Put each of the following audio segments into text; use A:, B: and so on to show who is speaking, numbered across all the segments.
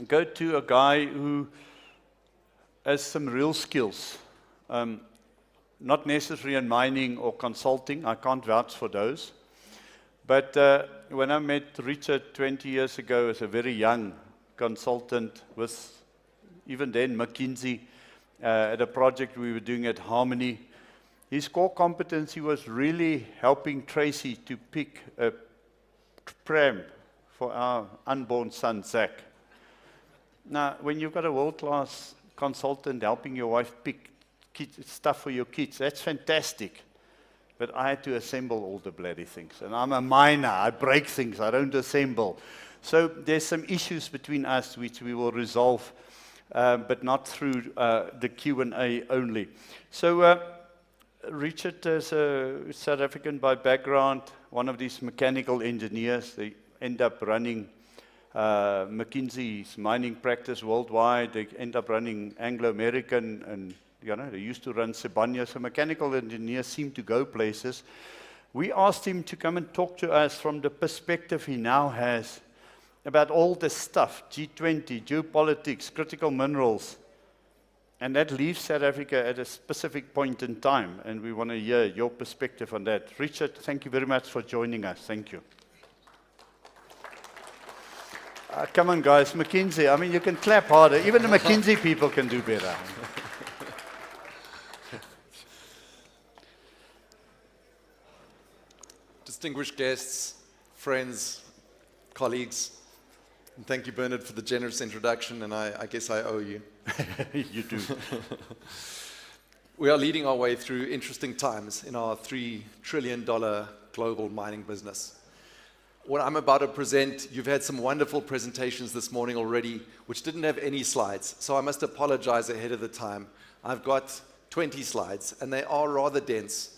A: go to a guy who has some real skills. Not necessarily in mining or consulting. I can't vouch for those. But when I met Richard 20 years ago as a very young consultant with, even then, McKinsey, at a project we were doing at Harmony, his core competency was really helping Tracy to pick a pram for our unborn son, Zach. Now, when you've got a world-class consultant helping your wife pick stuff for your kids, that's fantastic. But I had to assemble all the bloody things. And I'm a miner. I break things. I don't assemble. So there's some issues between us which we will resolve, but not through the Q&A only. So Richard is a South African by background, one of these mechanical engineers. They end up running McKinsey's mining practice worldwide. They end up running Anglo-American, and they used to run Sibanye. So mechanical engineers seem to go places. We asked him to come and talk to us from the perspective he now has about all this stuff, G20, geopolitics, critical minerals. And that leaves South Africa at a specific point in time, and we want to hear your perspective on that. Richard, thank you very much for joining us. Thank you. Come on, guys, McKinsey. I mean, you can clap harder. Even the McKinsey people can do better.
B: Distinguished guests, friends, colleagues, and thank you, Bernard, for the generous introduction, and I guess I owe you.
A: You do.
B: We are leading our way through interesting times in our $3 trillion global mining business. What I'm about to present, you've had some wonderful presentations this morning already, which didn't have any slides, so I must apologize ahead of the time. I've got 20 slides, and they are rather dense.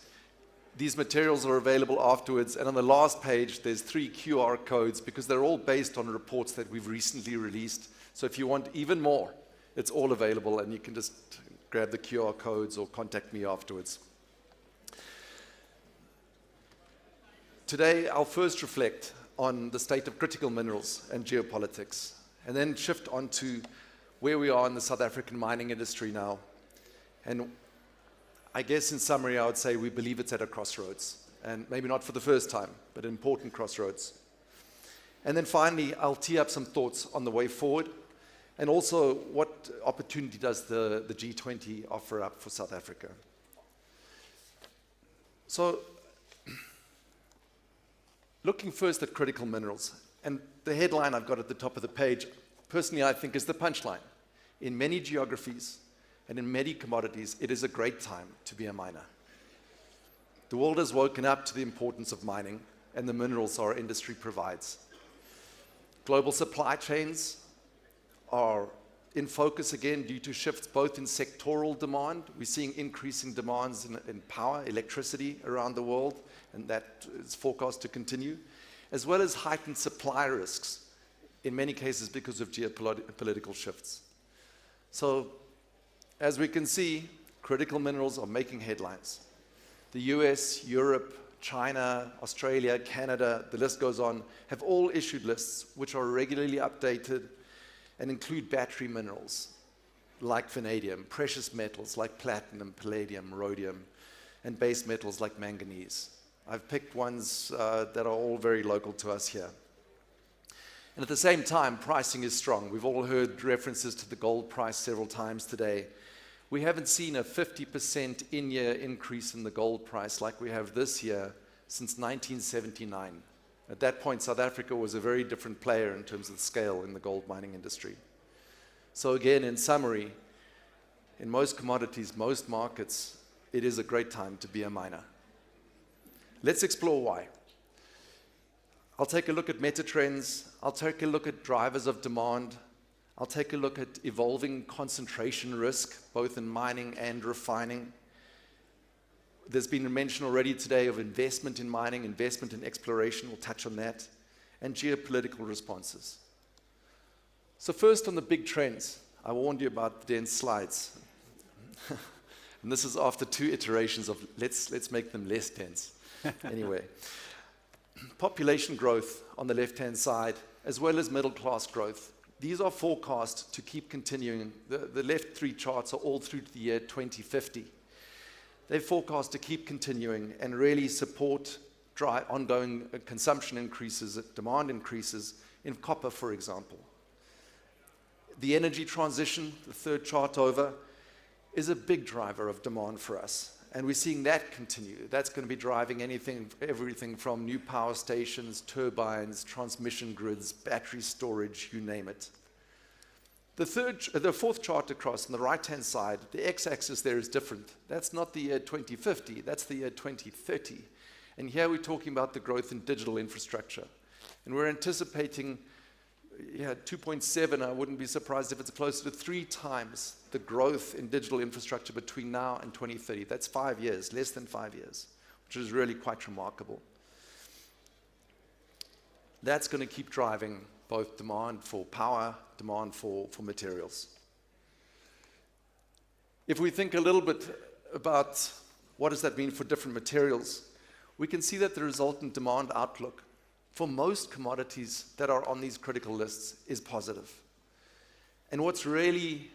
B: These materials are available afterwards, and on the last page, there's 3 QR codes because they're all based on reports that we've recently released. So if you want even more, it's all available, and you can just grab the QR codes or contact me afterwards. Today, I'll first reflect on the state of critical minerals and geopolitics, and then shift on to where we are in the South African mining industry now. And I guess in summary, I would say we believe it's at a crossroads, and maybe not for the first time, but an important crossroads. And then finally, I'll tee up some thoughts on the way forward, and also what opportunity does the G20 offer up for South Africa. So, looking first at critical minerals, and the headline I've got at the top of the page, personally I think is the punchline. In many geographies, and in many commodities, it is a great time to be a miner. The world has woken up to the importance of mining and the minerals our industry provides. Global supply chains are in focus again due to shifts both in sectoral demand. We're seeing increasing demands in power, electricity around the world, and that is forecast to continue, as well as heightened supply risks, in many cases because of geopolitical shifts. So, as we can see, critical minerals are making headlines. The US, Europe, China, Australia, Canada, the list goes on, have all issued lists which are regularly updated and include battery minerals like vanadium, precious metals like platinum, palladium, rhodium, and base metals like manganese. I've picked ones that are all very local to us here. And at the same time, pricing is strong. We've all heard references to the gold price several times today. We haven't seen a 50% in-year increase in the gold price like we have this year since 1979. At that point, South Africa was a very different player in terms of the scale in the gold mining industry. So again, in summary, in most commodities, most markets, it is a great time to be a miner. Let's explore why. I'll take a look at meta trends. I'll take a look at drivers of demand. I'll take a look at evolving concentration risk, both in mining and refining. There's been a mention already today of investment in mining, investment in exploration. We'll touch on that. And geopolitical responses. So first on the big trends. I warned you about the dense slides. And this is after 2 iterations of let's make them less dense. Anyway, population growth on the left-hand side as well as middle class growth. These are forecast to keep continuing. The left three charts are all through to the year 2050. They're forecast to keep continuing and really support ongoing consumption increases, demand increases in copper, for example. The energy transition, the third chart over, is a big driver of demand for us. And we're seeing that continue. That's going to be driving everything from new power stations, turbines, transmission grids, battery storage, you name it. The fourth chart across on the right-hand side, the x-axis there is different. That's not the year 2050, that's the year 2030. And here we're talking about the growth in digital infrastructure. And we're anticipating 2.7, I wouldn't be surprised if it's closer to 3 times the growth in digital infrastructure between now and 2030. That's 5 years, less than 5 years, which is really quite remarkable. That's going to keep driving both demand for power, demand for materials. If we think a little bit about what does that mean for different materials, we can see that the resultant demand outlook for most commodities that are on these critical lists is positive. And what's really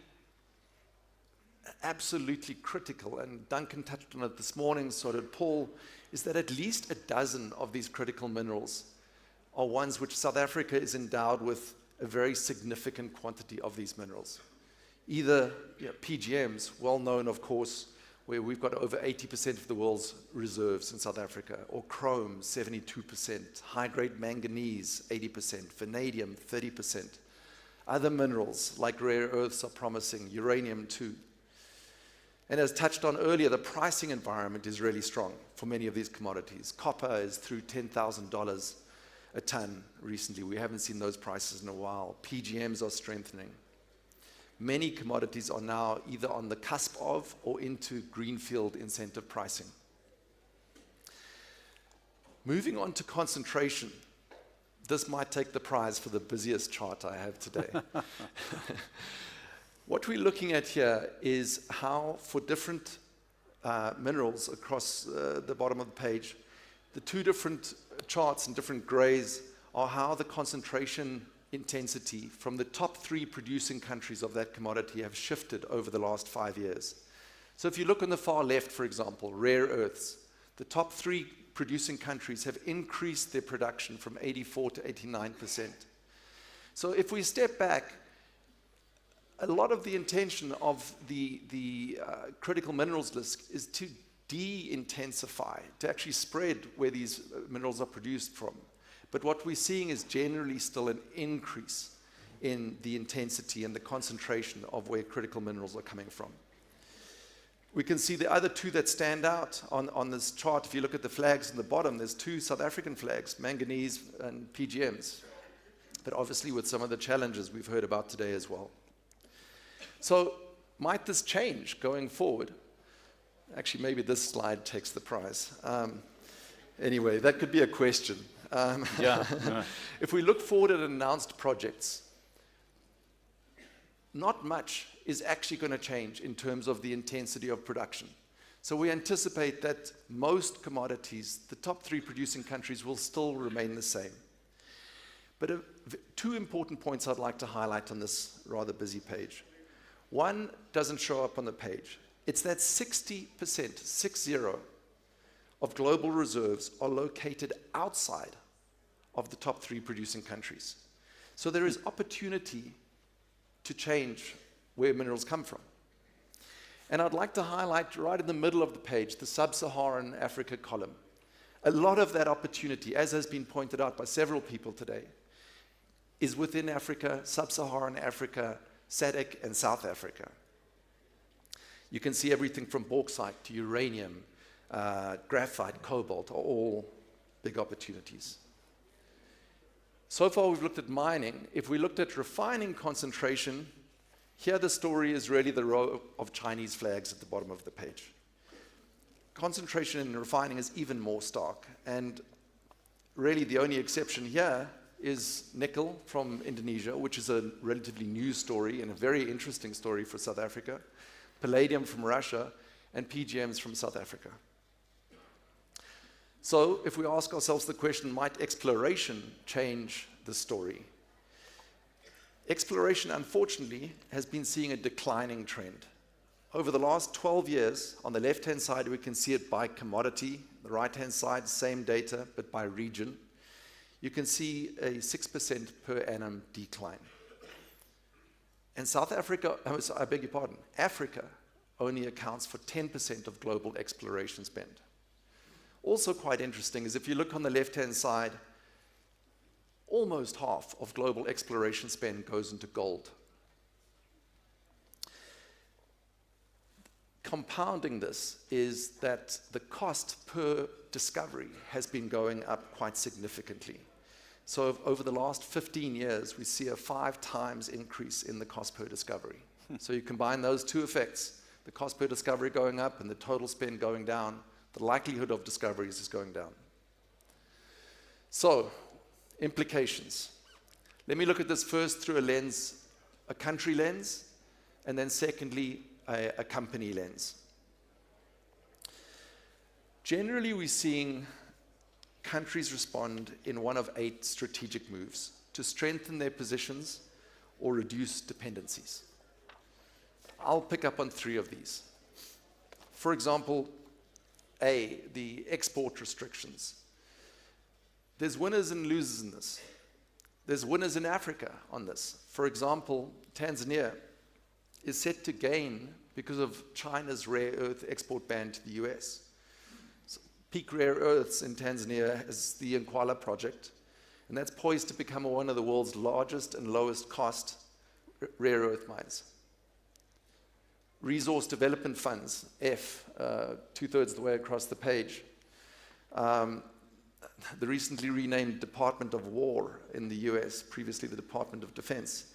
B: absolutely critical, and Duncan touched on it this morning, so did Paul, is that at least a dozen of these critical minerals are ones which South Africa is endowed with a very significant quantity of these minerals. Either PGMs, well known of course, where we've got over 80% of the world's reserves in South Africa, or chrome, 72%, high-grade manganese, 80%, vanadium, 30%. Other minerals like rare earths are promising, uranium too. And as touched on earlier, the pricing environment is really strong for many of these commodities. Copper is through $10,000 a ton recently. We haven't seen those prices in a while. PGMs are strengthening. Many commodities are now either on the cusp of or into greenfield incentive pricing. Moving on to concentration. This might take the prize for the busiest chart I have today. What we're looking at here is how, for different minerals across the bottom of the page, the two different charts in different grays are how the concentration intensity from the top 3 producing countries of that commodity have shifted over the last 5 years. So if you look on the far left, for example, rare earths, the top 3 producing countries have increased their production from 84 to 89%. So if we step back, a lot of the intention of the critical minerals list is to de-intensify, to actually spread where these minerals are produced from. But what we're seeing is generally still an increase in the intensity and the concentration of where critical minerals are coming from. We can see the other two that stand out on this chart. If you look at the flags in the bottom, there's 2 South African flags, manganese and PGMs, but obviously with some of the challenges we've heard about today as well. So might this change going forward? Actually, maybe this slide takes the prize. Anyway, that could be a question. If we look forward at announced projects, not much is actually going to change in terms of the intensity of production. So we anticipate that most commodities, the top 3 producing countries, will still remain the same. But 2 important points I'd like to highlight on this rather busy page. One doesn't show up on the page. It's that 60%, 60, of global reserves are located outside of the top 3 producing countries. So there is opportunity to change where minerals come from. And I'd like to highlight right in the middle of the page, the sub-Saharan Africa column. A lot of that opportunity, as has been pointed out by several people today, is within Africa, sub-Saharan Africa, SADC, and South Africa. You can see everything from bauxite to uranium, graphite, cobalt, are all big opportunities. So far we've looked at mining. If we looked at refining concentration, here the story is really the row of Chinese flags at the bottom of the page. Concentration in refining is even more stark, and really the only exception here is nickel from Indonesia, which is a relatively new story and a very interesting story for South Africa, palladium from Russia, and PGMs from South Africa. So if we ask ourselves the question, might exploration change the story? Exploration, unfortunately, has been seeing a declining trend. Over the last 12 years, on the left-hand side, we can see it by commodity. The right-hand side, same data, but by region. You can see a 6% per annum decline. And South Africa, I beg your pardon, Africa only accounts for 10% of global exploration spend. Also quite interesting is if you look on the left-hand side, almost half of global exploration spend goes into gold. Compounding this is that the cost per discovery has been going up quite significantly. So over the last 15 years, we see a 5 times increase in the cost per discovery. So you combine those two effects, the cost per discovery going up and the total spend going down, the likelihood of discoveries is going down. So, implications. Let me look at this first through a lens, a country lens, and then secondly, a company lens. Generally, we're seeing countries respond in one of 8 strategic moves to strengthen their positions or reduce dependencies. I'll pick up on 3 of these. For example, A, the export restrictions. There's winners and losers in this. There's winners in Africa on this. For example, Tanzania is set to gain because of China's rare earth export ban to the US. So peak rare earths in Tanzania is the Nkwala project, and that's poised to become one of the world's largest and lowest cost rare earth mines. Resource development funds, F, 2/3 of the way across the page. The recently renamed Department of War in the US, previously the Department of Defense,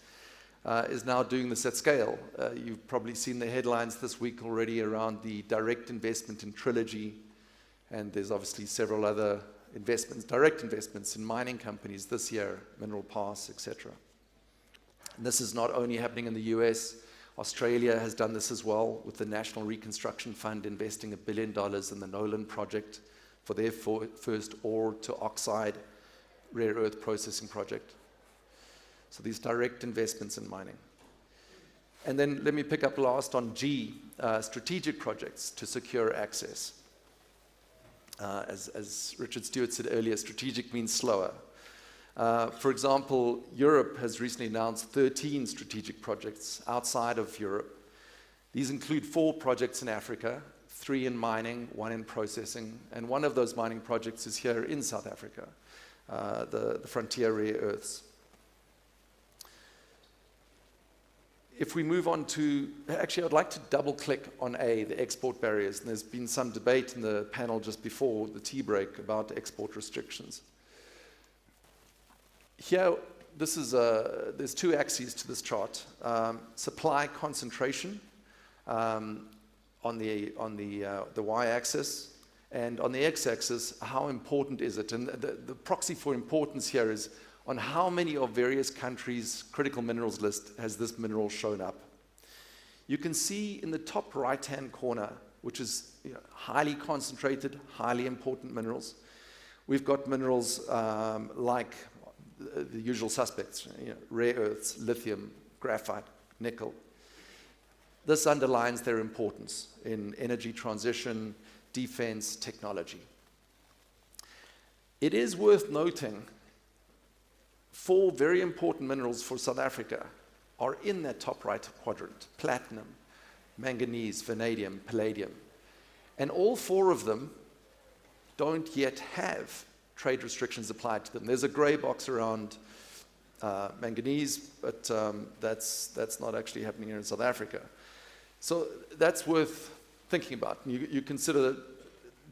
B: is now doing this at scale. You've probably seen the headlines this week already around the direct investment in Trilogy, and there's obviously several other investments, direct investments in mining companies this year, Mineral Pass, etc. And this is not only happening in the US, Australia has done this as well, with the National Reconstruction Fund investing $1 billion in the Nolan project for their first ore to oxide rare earth processing project. So these direct investments in mining. And then let me pick up last on G, strategic projects to secure access. As Richard Stewart said earlier, strategic means slower. For example, Europe has recently announced 13 strategic projects outside of Europe. These include 4 projects in Africa, 3 in mining, 1 in processing, and one of those mining projects is here in South Africa, the frontier rare earths. If we move on to, actually I'd like to double click on A, the export barriers, and there's been some debate in the panel just before the tea break about export restrictions. Here, this is there's 2 axes to this chart. Supply concentration on the y-axis, and on the x-axis, how important is it? And the proxy for importance here is on how many of various countries' critical minerals list has this mineral shown up. You can see in the top right-hand corner, which is highly concentrated, highly important minerals. We've got minerals like the usual suspects, rare earths, lithium, graphite, nickel. This underlines their importance in energy transition, defense, technology. It is worth noting 4 very important minerals for South Africa are in that top right quadrant: platinum, manganese, vanadium, palladium. And all 4 of them don't yet have trade restrictions applied to them. There's a gray box around manganese, but that's not actually happening here in South Africa. So that's worth thinking about. You consider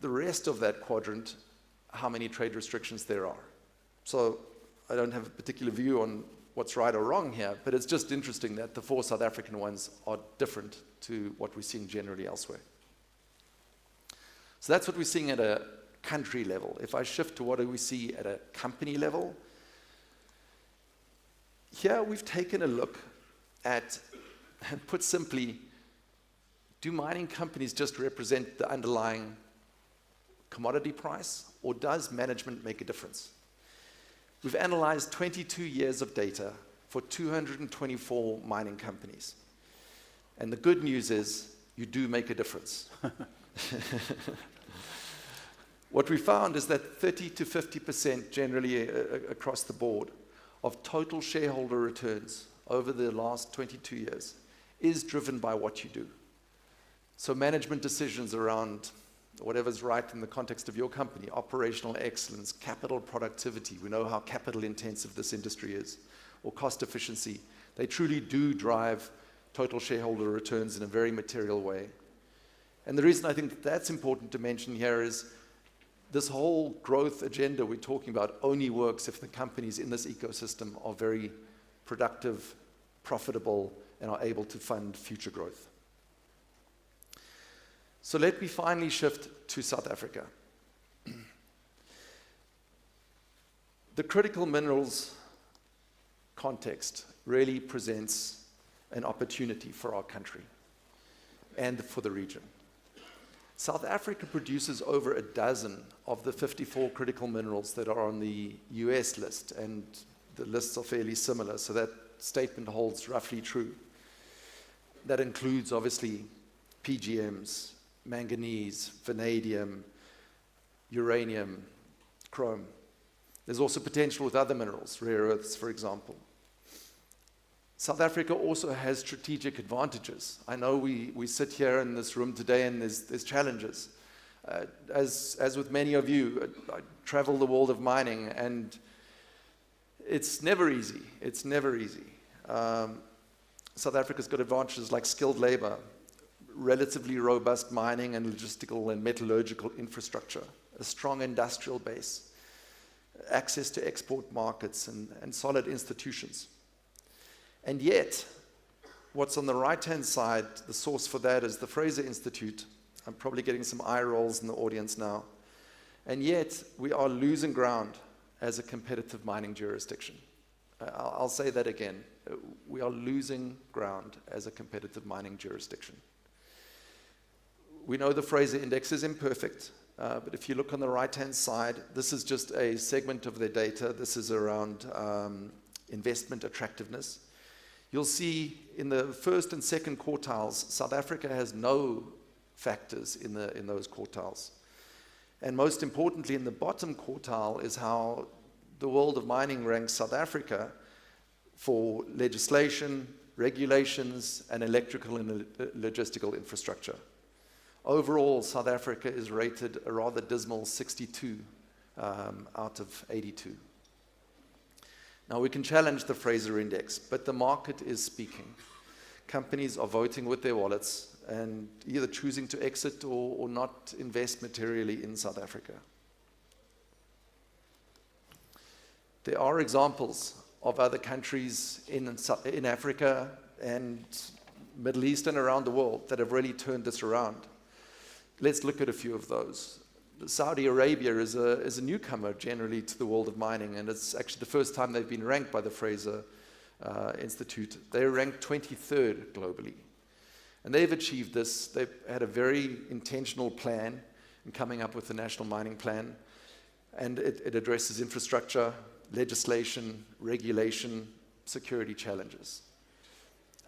B: the rest of that quadrant, how many trade restrictions there are. So I don't have a particular view on what's right or wrong here, but it's just interesting that the 4 South African ones are different to what we're seeing generally elsewhere. So that's what we're seeing at a country level. If I shift to what do we see at a company level, here we've taken a look at, and put simply, do mining companies just represent the underlying commodity price, or does management make a difference? We've analyzed 22 years of data for 224 mining companies. And the good news is you do make a difference. What we found is that 30 to 50% generally across the board of total shareholder returns over the last 22 years is driven by what you do. So management decisions around whatever's right in the context of your company, operational excellence, capital productivity, we know how capital intensive this industry is, or cost efficiency, they truly do drive total shareholder returns in a very material way. And the reason I think that's important to mention here is this whole growth agenda we're talking about only works if the companies in this ecosystem are very productive, profitable, and are able to fund future growth. So let me finally shift to South Africa. The critical minerals context really presents an opportunity for our country and for the region. South Africa produces over a dozen of the 54 critical minerals that are on the US list, and the lists are fairly similar, so that statement holds roughly true. That includes, obviously, PGMs, manganese, vanadium, uranium, chrome. There's also potential with other minerals, rare earths, for example. South Africa also has strategic advantages. I know we sit here in this room today and there's challenges. As with many of you, I travel the world of mining, and it's never easy. It's never easy. South Africa's got advantages like skilled labor, relatively robust mining and logistical and metallurgical infrastructure, a strong industrial base, access to export markets, and solid institutions. And yet, what's on the right-hand side, the source for that is the Fraser Institute. I'm probably getting some eye rolls in the audience now. And yet, we are losing ground as a competitive mining jurisdiction. I'll say that again. We are losing ground as a competitive mining jurisdiction. We know the Fraser Index is imperfect, but if you look on the right-hand side, this is just a segment of their data. This is around investment attractiveness. You'll see in the first and second quartiles, South Africa has no factors in those quartiles. And most importantly, in the bottom quartile is how the world of mining ranks South Africa for legislation, regulations, and electrical and logistical infrastructure. Overall, South Africa is rated a rather dismal 62 out of 82. Now, we can challenge the Fraser Index, but the market is speaking. Companies are voting with their wallets and either choosing to exit or not invest materially in South Africa. There are examples of other countries in Africa and Middle East and around the world that have really turned this around. Let's look at a few of those. Saudi Arabia is a newcomer generally to the world of mining, and it's actually the first time they've been ranked by the Fraser Institute. They're ranked 23rd globally. And they've achieved this. They've had a very intentional plan in coming up with the National Mining Plan, and it addresses infrastructure, legislation, regulation, security challenges.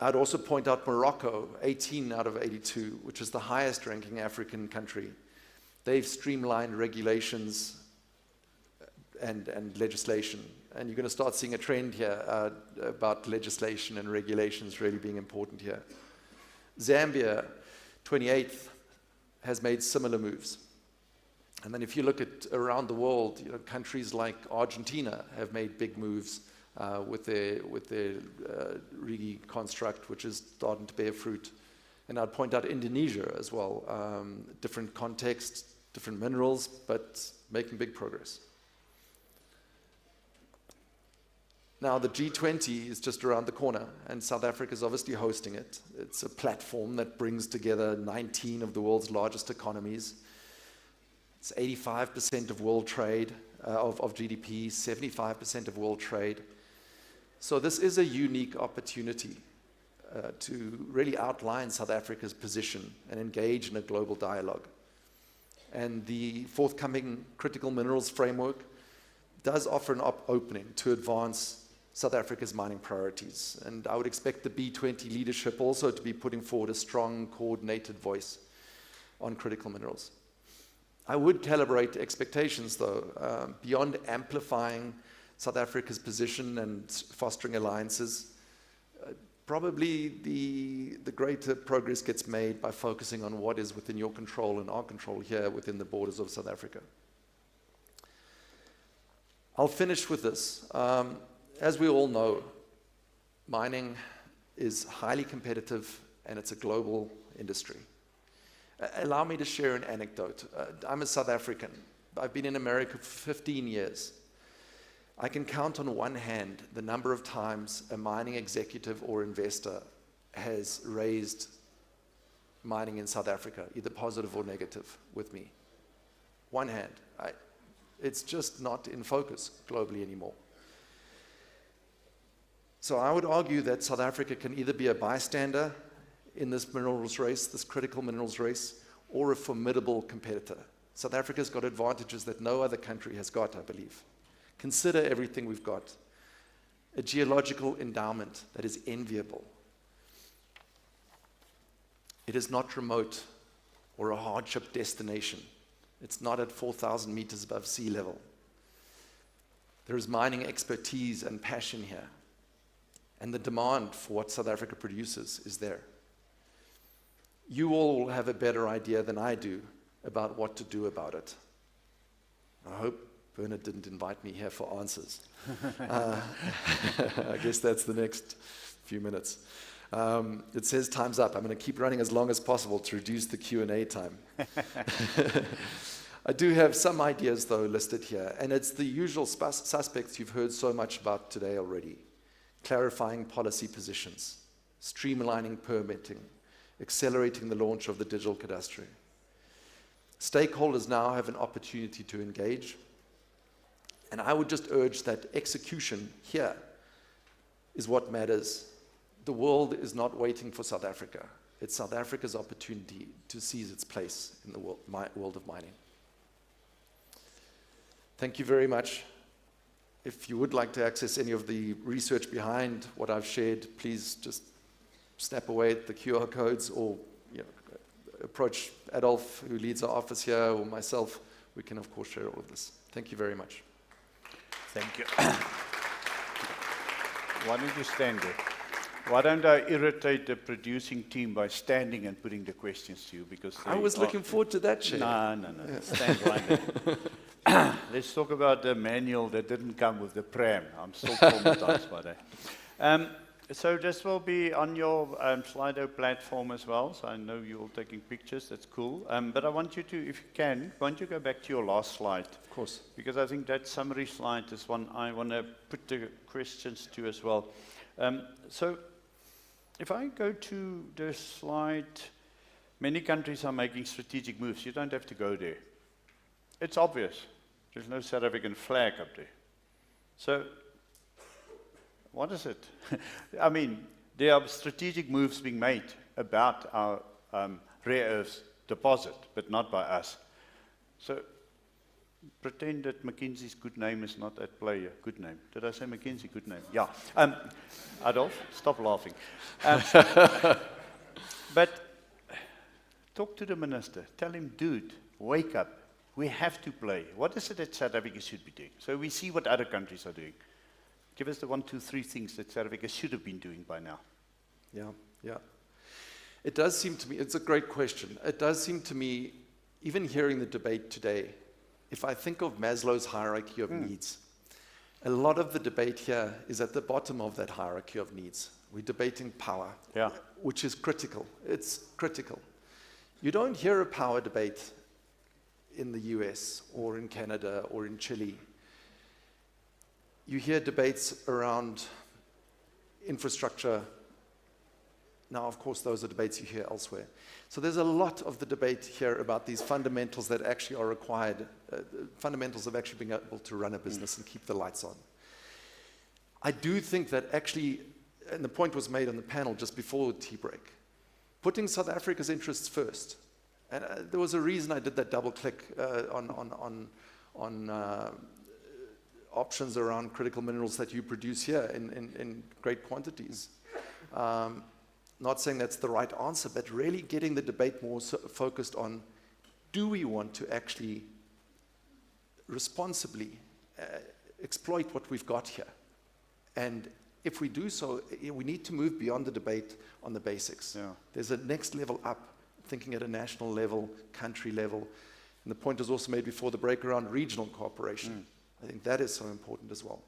B: I'd also point out Morocco, 18 out of 82, which is the highest ranking African country. They've streamlined regulations and legislation. And you're going to start seeing a trend here about legislation and regulations really being important here. Zambia, 28th, has made similar moves. And then if you look at around the world, countries like Argentina have made big moves with their RIGI construct, which is starting to bear fruit. And I'd point out Indonesia as well. Different contexts, different minerals, but making big progress. Now, the G20 is just around the corner, and South Africa is obviously hosting it. It's a platform that brings together 19 of the world's largest economies. It's 85% of world trade, of GDP, 75% of world trade. So this is a unique opportunity to really outline South Africa's position and engage in a global dialogue. And the forthcoming critical minerals framework does offer an opening to advance South Africa's mining priorities. And I would expect the B20 leadership also to be putting forward a strong, coordinated voice on critical minerals. I would calibrate expectations, though, beyond amplifying South Africa's position and fostering alliances. Probably the greater progress gets made by focusing on what is within your control and our control here within the borders of South Africa. I'll finish with this. As we all know, mining is highly competitive and it's a global industry. Allow me to share an anecdote. I'm a South African. I've been in America for 15 years. I can count on one hand the number of times a mining executive or investor has raised mining in South Africa, either positive or negative, with me. One hand. It's just not in focus globally anymore. So I would argue that South Africa can either be a bystander in this minerals race, this critical minerals race, or a formidable competitor. South Africa's got advantages that no other country has got, I believe. Consider everything we've got. A geological endowment that is enviable. It is not remote or a hardship destination. It's not at 4,000 meters above sea level. There is mining expertise and passion here. And the demand for what South Africa produces is there. You all will have a better idea than I do about what to do about it. I hope Bernard didn't invite me here for answers. I guess that's the next few minutes. It says time's up. I'm going to keep running as long as possible to reduce the Q&A time. I do have some ideas, though, listed here, and it's the usual suspects you've heard so much about today already. Clarifying policy positions, streamlining permitting, accelerating the launch of the digital cadastre. Stakeholders now have an opportunity to engage, and I would just urge that execution here is what matters. The world is not waiting for South Africa. It's South Africa's opportunity to seize its place in the world of mining. Thank you very much. If you would like to access any of the research behind what I've shared, please just snap away at the QR codes or approach Adolf, who leads our office here, or myself. We can, of course, share all of this. Thank you very much.
A: Thank you. Why don't you stand there? Why don't I irritate the producing team by standing and putting the questions to you? Because
B: I was looking forward to that, Chair.
A: No. Yeah. Stand right there. Let's talk about the manual that didn't come with the pram. I'm still traumatized by that. So this will be on your Slido platform as well. So I know you're all taking pictures. That's cool. But I want you to, if you can, why don't you go back to your last slide?
B: Of course. Because
A: I think that summary slide is one I want to put the questions to as well. So if I go to the slide, many countries are making strategic moves. You don't have to go there. It's obvious. There's no South African flag up there. So what is it? I mean, there are strategic moves being made about our rare earths deposit, but not by us. So pretend that McKinsey's good name is not at play here. Good name. Did I say McKinsey? Good name. Yeah. Adolf, stop laughing. But talk to the minister. Tell him, dude, wake up. We have to play. What is it that South Africa should be doing? So we see what other countries are doing. Give us the 1, 2, 3 things that South Africa should have been doing by now.
B: Yeah. It does seem to me, it's a great question. It does seem to me, even hearing the debate today, if I think of Maslow's hierarchy of needs, a lot of the debate here is at the bottom of that hierarchy of needs. We're debating power, which is critical. It's critical. You don't hear a power debate in the US or in Canada or in Chile. You hear debates around infrastructure. Now, of course, those are debates you hear elsewhere. So there's a lot of the debate here about these fundamentals that actually are required, fundamentals of actually being able to run a business and keep the lights on. I do think that actually, and the point was made on the panel just before the tea break, putting South Africa's interests first. And there was a reason I did that double click on options around critical minerals that you produce here in great quantities. Not saying that's the right answer, but really getting the debate more focused on, do we want to actually responsibly exploit what we've got here? And if we do so, we need to move beyond the debate on the basics.
A: Yeah.
B: There's a next level up, thinking at a national level, country level. And the point was also made before the break around regional cooperation. I think that is so important as well.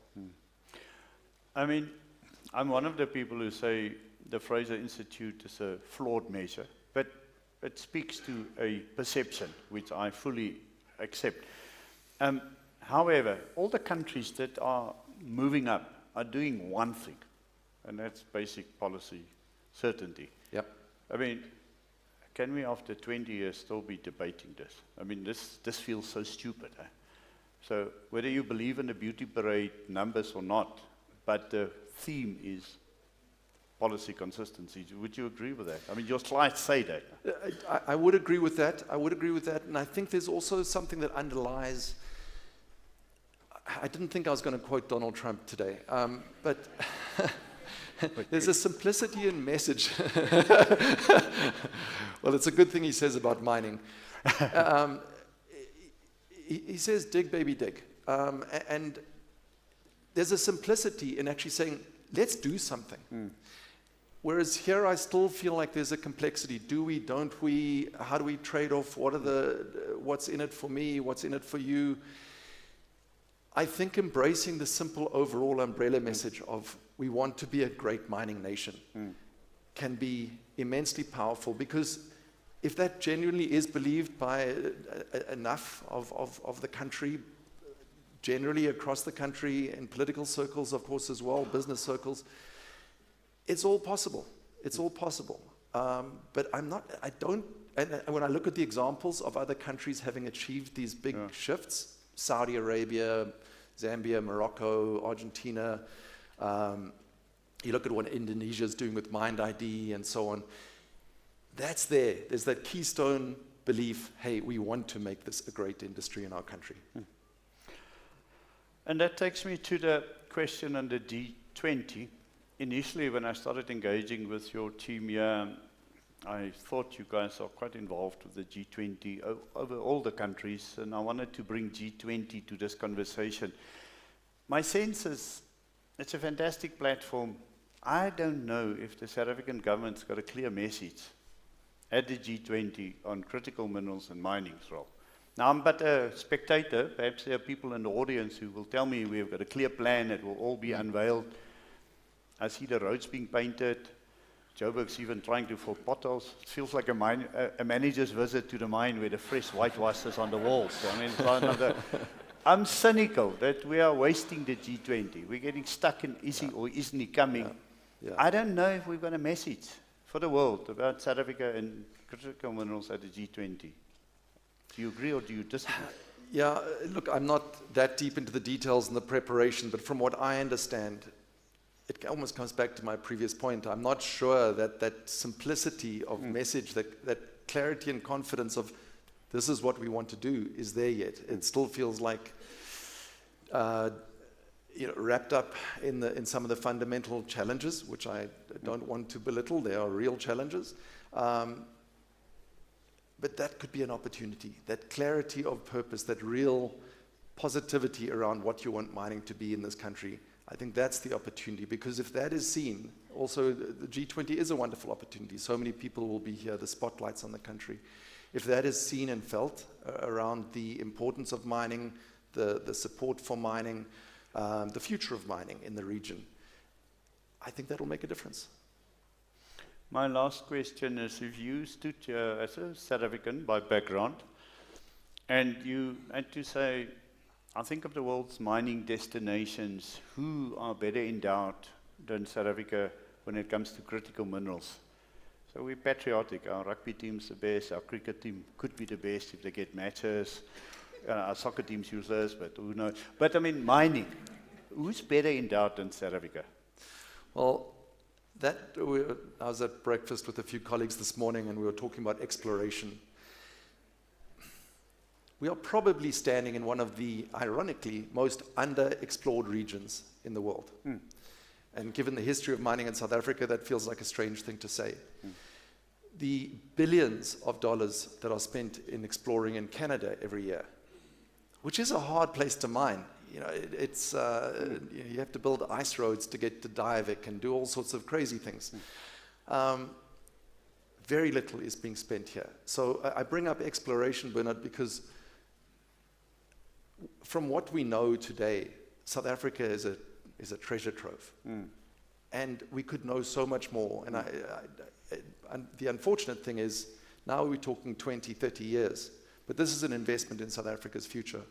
A: I mean, I'm one of the people who say the Fraser Institute is a flawed measure, but it speaks to a perception which I fully accept. However, all the countries that are moving up are doing one thing, and that's basic policy certainty.
B: Yep.
A: I mean, can we after 20 years still be debating this? I mean, this feels so stupid. So whether you believe in the beauty parade numbers or not, but the theme is policy consistency. Would you agree with that? I mean, your slides say that.
B: I would agree with that. I would agree with that. And I think there's also something that underlies. I didn't think I was going to quote Donald Trump today, but there's a simplicity in message. Well, it's a good thing he says about mining. He says, dig, baby, dig. And there's a simplicity in actually saying, let's do something. Whereas here I still feel like there's a complexity. Do we, don't we? How do we trade off? What's in it for me? What's in it for you? I think embracing the simple overall umbrella message of we want to be a great mining nation can be immensely powerful, because if that genuinely is believed by enough of the country, generally across the country, in political circles, of course, as well, business circles, it's all possible. It's all possible. But and when I look at the examples of other countries having achieved these big shifts, Saudi Arabia, Zambia, Morocco, Argentina, you look at what Indonesia is doing with Mind ID and so on, that's there. There's that keystone belief, hey, we want to make this a great industry in our country.
A: And that takes me to the question on the G20. Initially, when I started engaging with your team here, I thought you guys are quite involved with the G20 over all the countries, and I wanted to bring G20 to this conversation. My sense is it's a fantastic platform. I don't know if the South African government's got a clear message at the G20 on critical minerals and mining's role. Now, I'm but a spectator. Perhaps there are people in the audience who will tell me we've got a clear plan, it will all be unveiled. I see the roads being painted. Joburg's even trying to fill potholes. It feels like a manager's visit to the mine where the fresh whitewash is on the walls. I mean, it's I'm cynical that we are wasting the G20. We're getting stuck in is he or isn't he coming. Yeah. I don't know if we've got a message for the world about South Africa and critical minerals at the G20. Do you agree or do you disagree?
B: Yeah, look, I'm not that deep into the details and the preparation, but from what I understand, it almost comes back to my previous point. I'm not sure that that simplicity of message, that clarity and confidence of this is what we want to do is there yet. It still feels like wrapped up in some of the fundamental challenges, which I don't want to belittle. They are real challenges. But that could be an opportunity, that clarity of purpose, that real positivity around what you want mining to be in this country. I think that's the opportunity, because if that is seen, also the G20 is a wonderful opportunity. So many people will be here, the spotlights on the country. If that is seen and felt around the importance of mining, the support for mining, the future of mining in the region, I think that will make a difference.
A: My last question is, if you stood here as a South African by background, and you had to say, I think of the world's mining destinations, who are better endowed than South Africa when it comes to critical minerals? So we're patriotic. Our rugby team's the best. Our cricket team could be the best if they get matches. Our soccer team's useless, but who knows? But I mean, mining. Who's better endowed than South Africa?
B: Well, I was at breakfast with a few colleagues this morning, and we were talking about exploration. we are probably standing in one of the, ironically, most underexplored regions in the world. And given the history of mining in South Africa, that feels like a strange thing to say. The billions of dollars that are spent in exploring in Canada every year, which is a hard place to mine. You know, you have to build ice roads to get to Diavik and do all sorts of crazy things. Very little is being spent here. So I bring up exploration, Bernard, because from what we know today, South Africa is a treasure trove. And we could know so much more. And the unfortunate thing is, now we're talking 20, 30 years, but this is an investment in South Africa's future.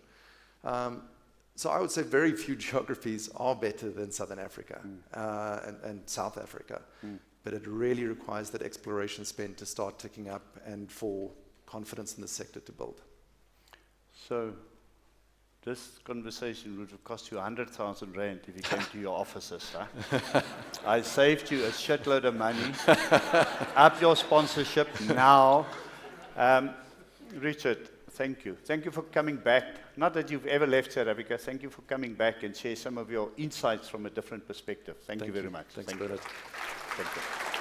B: So I would say very few geographies are better than Southern Africa and South Africa. But it really requires that exploration spend to start ticking up and for confidence in the sector to build.
A: So this conversation would have cost you 100,000 rand if you came to your offices. Huh? I saved you a shitload of money. Up your sponsorship now. Richard, thank you. Thank you for coming back. Not that you've ever left South Africa. Thank you for coming back and share some of your insights from a different perspective. Thank you very much.
B: Thanks, Bernard.
A: Thank you.